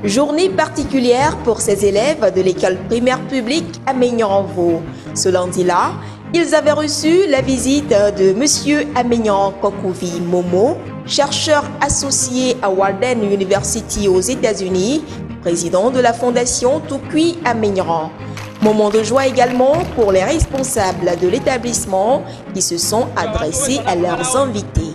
Journée particulière pour ces élèves de l'école primaire publique à Maignan-en-Vaux. Ce lundi-là, ils avaient reçu la visite de M. Aménian Kokouvi Momo, chercheur associé à Walden University aux États-Unis, président de la fondation Tukui Aménian. Moment de joie également pour les responsables de l'établissement qui se sont adressés à leurs invités.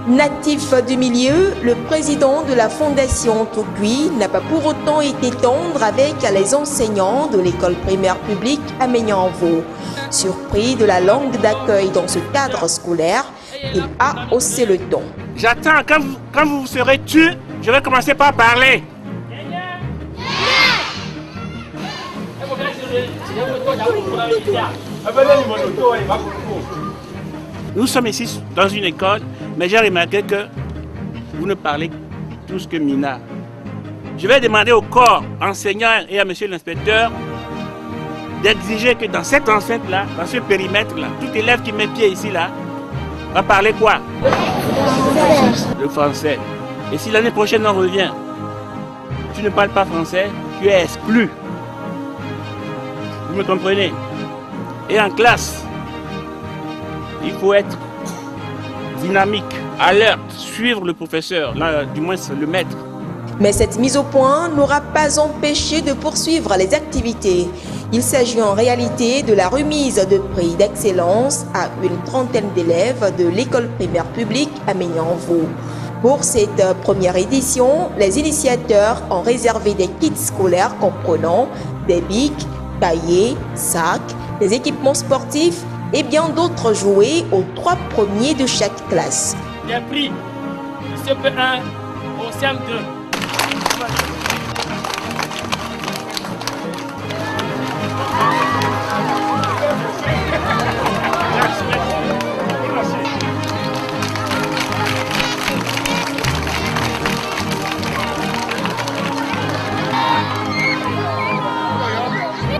Natif du milieu, le président de la fondation Tukui n'a pas pour autant été tendre avec les enseignants de l'école primaire publique à Maignan-en-Vaux. Surpris de la langue d'accueil dans ce cadre scolaire, il a haussé le ton. J'attends, quand vous serez tués, je vais commencer par parler. Nous sommes ici dans une école, mais j'ai remarqué que vous ne parlez tous que Mina. Je vais demander au corps enseignant et à monsieur l'inspecteur d'exiger que dans cette enceinte-là, dans ce périmètre-là, tout élève qui met pied ici-là, va parler quoi? Le français. Et si l'année prochaine on revient, tu ne parles pas français, tu es exclu. Vous me comprenez? Et en classe, il faut être dynamique, alerte, suivre le professeur, là, du moins le maître. Mais cette mise au point n'aura pas empêché de poursuivre les activités. Il s'agit en réalité de la remise de prix d'excellence à une trentaine d'élèves de l'école primaire publique à Maignan-en-Vaux. Pour cette première édition, les initiateurs ont réservé des kits scolaires comprenant des bics, cahiers, sacs, des équipements sportifs et bien d'autres jouets aux 3 premiers de chaque classe. Des prix CP1 au CM2.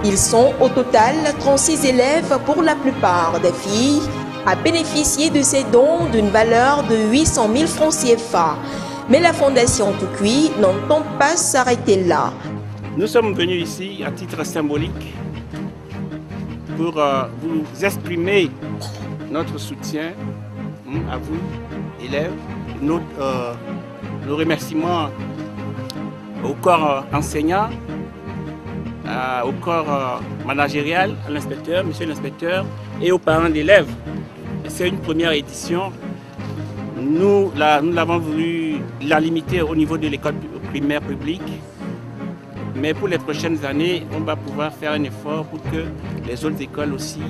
Ils sont au total 36 élèves pour la plupart des filles à bénéficier de ces dons d'une valeur de 800 000 francs CFA. Mais la fondation Tukui n'entend pas s'arrêter là. Nous sommes venus ici à titre symbolique pour vous exprimer notre soutien à vous, élèves, nos remerciements au corps enseignant, au corps managérial, à l'inspecteur, monsieur l'inspecteur, et aux parents d'élèves. C'est une première édition. Nous l'avons voulu la limiter au niveau de l'école primaire publique. Mais pour les prochaines années, on va pouvoir faire un effort pour que les autres écoles aussi,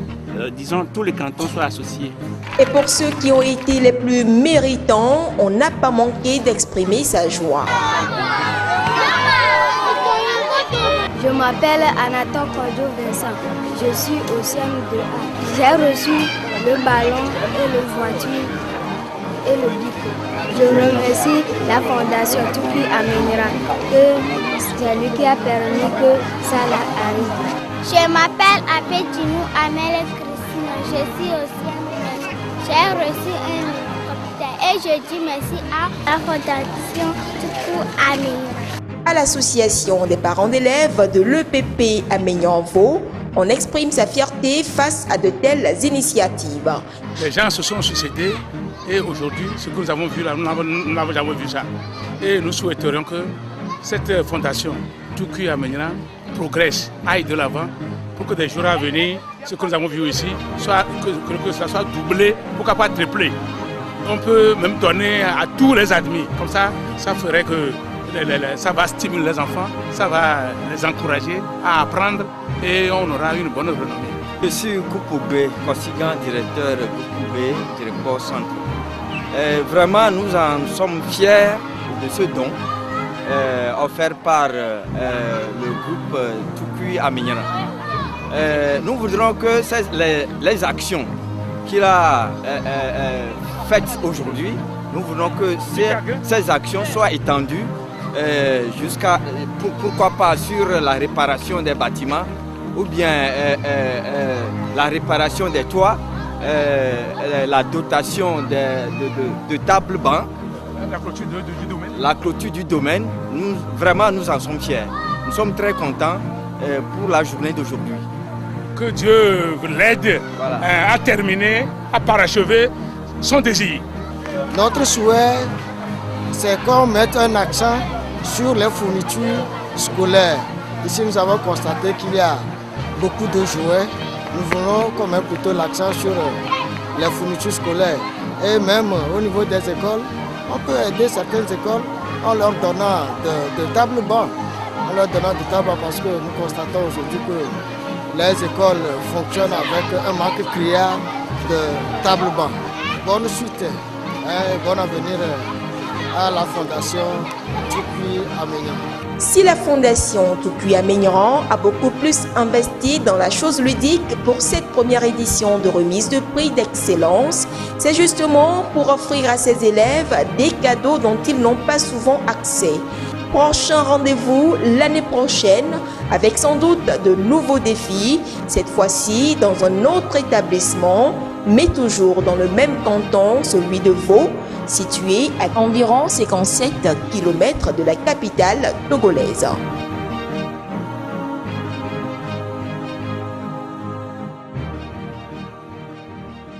disons, tous les cantons soient associés. Et pour ceux qui ont été les plus méritants, on n'a pas manqué d'exprimer sa joie. Je m'appelle Anatole Kodjo Vincent. Je suis au CM2A. J'ai reçu le ballon et le voiture et le bic. Je remercie la fondation Tukui Aménian que c'est lui qui a permis que ça arrive. Je m'appelle Apetinou Amel Christina. Je suis au CM2. J'ai reçu un hélicoptère et je dis merci à la fondation Tukui Aménian. À l'association des parents d'élèves de l'EPP à Maignan-en-Vaux, on exprime sa fierté face à de telles initiatives. Les gens se sont succédés et aujourd'hui, ce que nous avons vu là, nous n'avons jamais vu ça. Et nous souhaiterions que cette fondation Tukui Aménian progresse, aille de l'avant pour que des jours à venir, ce que nous avons vu ici, que ça soit doublé, pourquoi pas triplé. On peut même donner à tous les admis, comme ça ferait que ça va stimuler les enfants, ça va les encourager à apprendre et on aura une bonne renommée. Je suis Koukoubé, consultant directeur Koukoubé, directeur centre. Vraiment, nous en sommes fiers de ce don offert par le groupe Tukui à Mignana. Nous voudrons que les actions qu'il a faites aujourd'hui, nous voulons que ces actions soient étendues jusqu'à, pourquoi pas, sur la réparation des bâtiments ou bien la réparation des toits, la dotation de tables-bancs, la clôture du domaine. Vraiment, nous en sommes fiers. Nous sommes très contents pour la journée d'aujourd'hui. Que Dieu l'aide à terminer, à parachever son désir. Notre souhait, c'est qu'on mette un accent sur les fournitures scolaires. Ici, nous avons constaté qu'il y a beaucoup de jouets. Nous voulons qu'on mette plutôt l'accent sur les fournitures scolaires. Et même au niveau des écoles, on peut aider certaines écoles en leur donnant de tables-bancs. En leur donnant des tables parce que nous constatons aujourd'hui que les écoles fonctionnent avec un manque criard de tables-bancs. Bonne suite et bon avenir à la Fondation Tukui Amenyan. Si la Fondation Tukui Amenyan a beaucoup plus investi dans la chose ludique pour cette première édition de remise de prix d'excellence, c'est justement pour offrir à ses élèves des cadeaux dont ils n'ont pas souvent accès. Prochain rendez-vous l'année prochaine avec sans doute de nouveaux défis, cette fois-ci dans un autre établissement, mais toujours dans le même canton, celui de Vaud, situé à environ 57 km de la capitale togolaise.